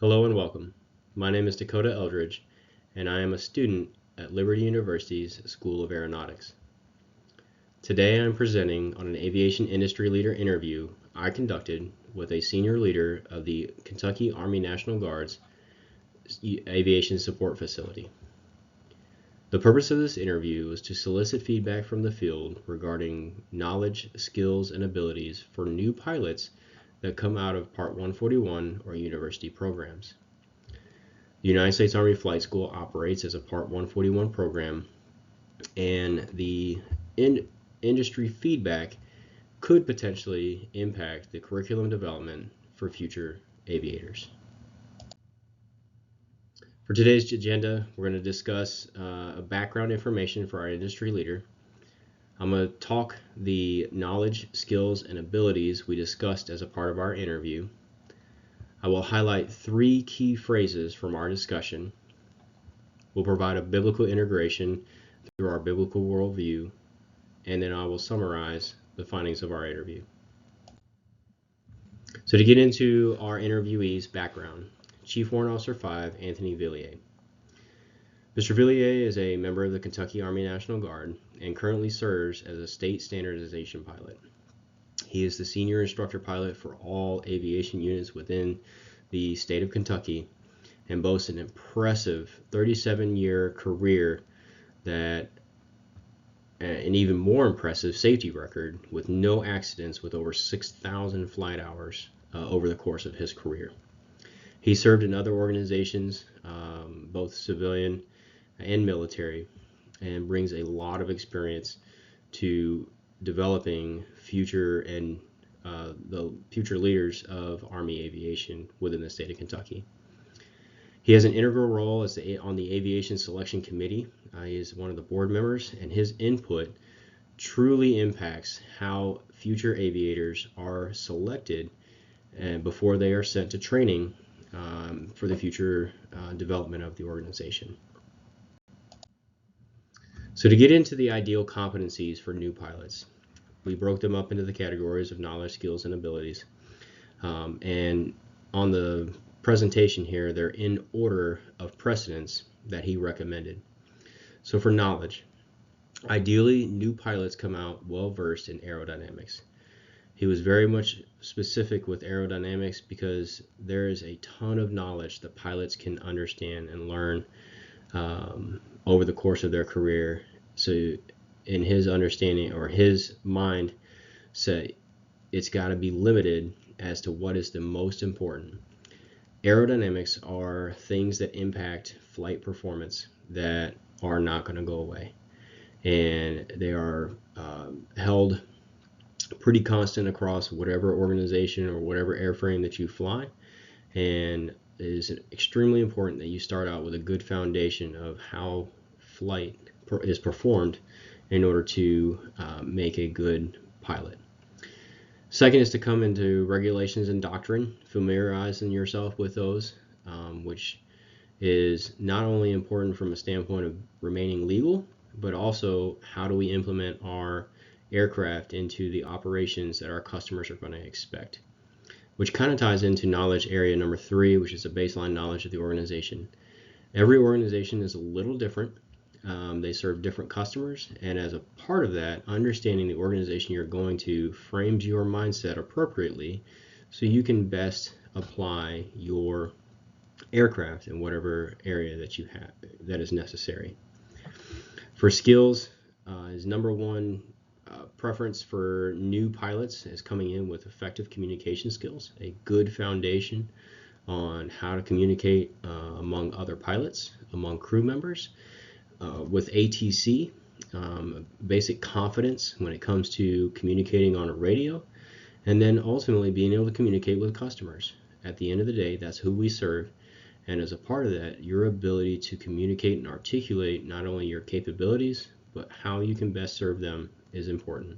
Hello and welcome. My name is Dakota Eldridge, and I am a student at Liberty University's School of Aeronautics. Today I am presenting on an aviation industry leader interview I conducted with a senior leader of the Kentucky Army National Guard's Aviation Support Facility. The purpose of this interview was to solicit feedback from the field regarding knowledge, skills, and abilities for new pilots that come out of Part 141 or university programs. The United States Army Flight School operates as a Part 141 program, and the industry feedback could potentially impact the curriculum development for future aviators. For today's agenda, we're going to discuss background information for our industry leader. I'm going to talk the knowledge, skills, and abilities we discussed as a part of our interview. I will highlight 3 key phrases from our discussion. We'll provide a biblical integration through our biblical worldview, and then I will summarize the findings of our interview. So to get into our interviewee's background, Chief Warrant Officer 5, Anthony Villiers. Mr. Villiers is a member of the Kentucky Army National Guard and currently serves as a state standardization pilot. He is the senior instructor pilot for all aviation units within the state of Kentucky and boasts an impressive 37-year career that an even more impressive safety record with no accidents with over 6,000 flight hours over the course of his career. He served in other organizations, both civilian and military, and brings a lot of experience to developing future and the future leaders of Army aviation within the state of Kentucky. He has an integral role on the Aviation Selection Committee. He is one of the board members, and his input truly impacts how future aviators are selected before they are sent to training for the future development of the organization. So to get into the ideal competencies for new pilots, we broke them up into the categories of knowledge, skills, and abilities. And on the presentation here, they're in order of precedence that he recommended. So for knowledge, ideally new pilots come out well versed in aerodynamics. He was very much specific with aerodynamics because there is a ton of knowledge that pilots can understand and learn over the course of their career. So in his understanding or his mind said it's got to be limited as to what is the most important. Aerodynamics are things that impact flight performance that are not going to go away, and they are held pretty constant across whatever organization or whatever airframe that you fly, and it is extremely important that you start out with a good foundation of how flight is performed in order to make a good pilot. Second is to come into regulations and doctrine, familiarizing yourself with those, which is not only important from a standpoint of remaining legal, but also how do we implement our aircraft into the operations that our customers are going to expect, which kind of ties into knowledge area number 3, which is a baseline knowledge of the organization. Every organization is a little different. They serve different customers, and as a part of that, understanding the organization you're going to frames your mindset appropriately so you can best apply your aircraft in whatever area that you have that is necessary. For skills, is number 1 preference for new pilots is coming in with effective communication skills, a good foundation on how to communicate among other pilots, among crew members. With ATC, basic confidence when it comes to communicating on a radio, and then ultimately being able to communicate with customers. At the end of the day, that's who we serve, and as a part of that, your ability to communicate and articulate not only your capabilities, but how you can best serve them is important.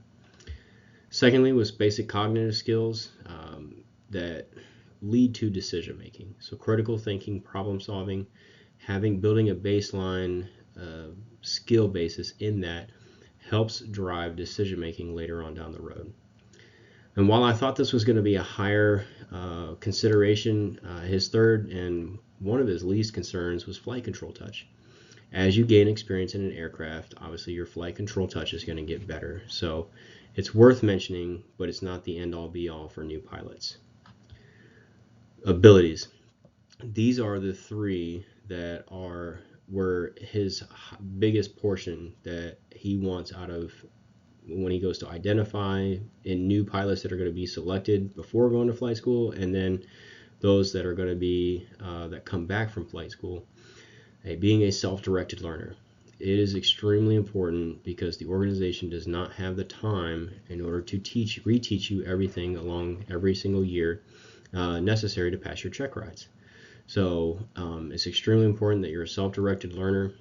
Secondly, was basic cognitive skills that lead to decision making. So critical thinking, problem solving, building a baseline skill basis in that helps drive decision making later on down the road. And while I thought this was going to be a higher consideration, his third and one of his least concerns was flight control touch. As you gain experience in an aircraft, obviously your flight control touch is going to get better. So it's worth mentioning, but it's not the end all be all for new pilots. Abilities. These are the three that were his biggest portion that he wants out of when he goes to identify in new pilots that are going to be selected before going to flight school, and then those that are going to be that come back from flight school. Being a self-directed learner. It is extremely important because the organization does not have the time in order to reteach you everything along every single year necessary to pass your check rides. So it's extremely important that you're a self-directed learner,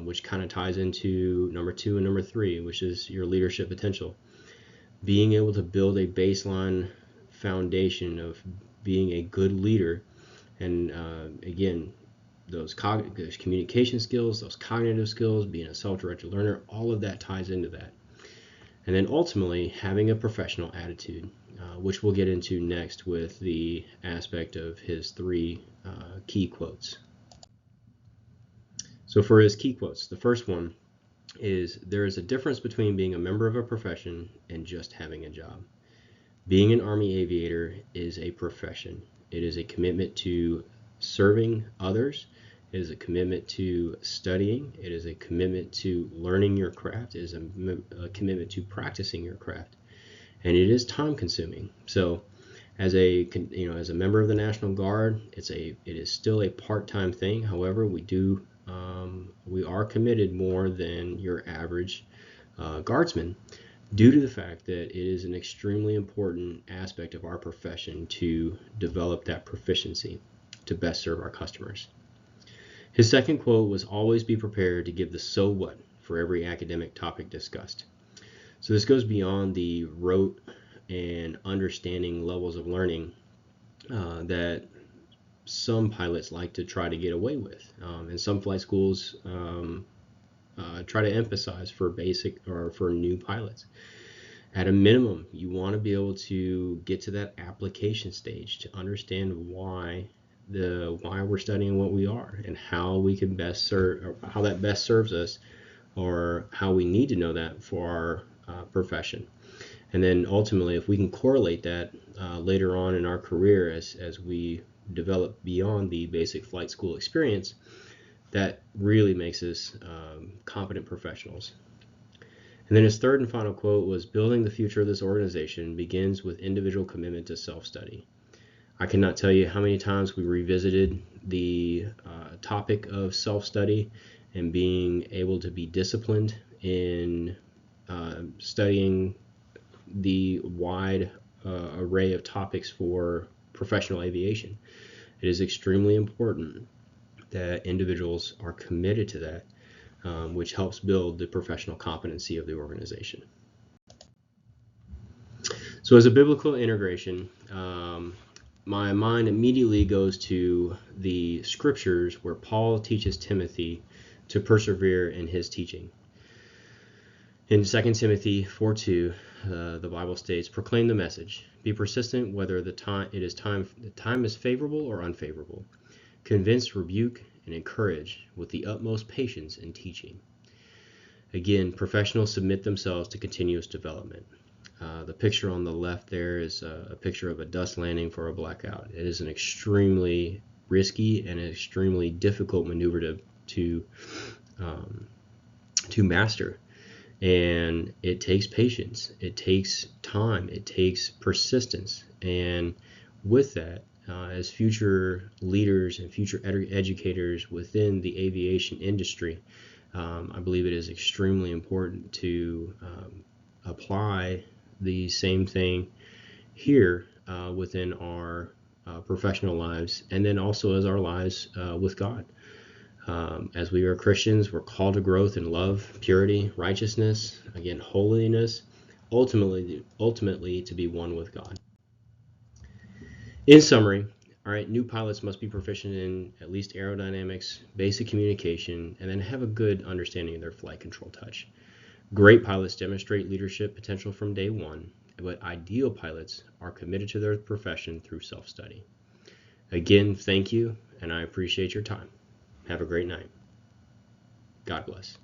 which kind of ties into number 2 and number 3, which is your leadership potential. Being able to build a baseline foundation of being a good leader, and again, those communication skills, those cognitive skills, being a self-directed learner, all of that ties into that. And then ultimately having a professional attitude, which we'll get into next with the aspect of his 3 key quotes. So for his key quotes, the first one is, there is a difference between being a member of a profession and just having a job. Being an Army aviator is a profession. It is a commitment to serving others. It is a commitment to studying. It is a commitment to learning your craft. It is a commitment to practicing your craft. And it is time consuming. So as a member of the National Guard, it is still a part-time thing. However, we are committed more than your average guardsman, due to the fact that it is an extremely important aspect of our profession to develop that proficiency to best serve our customers. His second quote was, always be prepared to give the so what for every academic topic discussed. So this goes beyond the rote and understanding levels of learning that some pilots like to try to get away with, and some flight schools try to emphasize for basic or for new pilots. At a minimum, you want to be able to get to that application stage to understand why we're studying what we are and how we can best serve, or how that best serves us, or how we need to know that for our profession. And then ultimately, if we can correlate that later on in our career as we develop beyond the basic flight school experience, that really makes us competent professionals. And then his third and final quote was, building the future of this organization begins with individual commitment to self-study. I cannot tell you how many times we revisited the topic of self-study and being able to be disciplined in studying the wide array of topics for professional aviation. It is extremely important that individuals are committed to that, which helps build the professional competency of the organization. So as a biblical integration, my mind immediately goes to the scriptures where Paul teaches Timothy to persevere in his teaching. In 2 Timothy 4:2, the Bible states, proclaim the message, be persistent whether the time is favorable or unfavorable. Convince, rebuke, and encourage with the utmost patience in teaching. Again, professionals submit themselves to continuous development. The picture on the left there is a picture of a dust landing for a blackout. It is an extremely risky and extremely difficult maneuver to master. And it takes patience, it takes time, it takes persistence. And with that, as future leaders and future educators within the aviation industry, I believe it is extremely important to apply the same thing here within our professional lives, and then also as our lives with God. As we are Christians, we're called to growth in love, purity, righteousness, again, holiness, ultimately to be one with God. In summary, all right, new pilots must be proficient in at least aerodynamics, basic communication, and then have a good understanding of their flight control touch. Great pilots demonstrate leadership potential from day one. but ideal pilots are committed to their profession through self-study. Again, thank you, and I appreciate your time. Have a great night. God bless.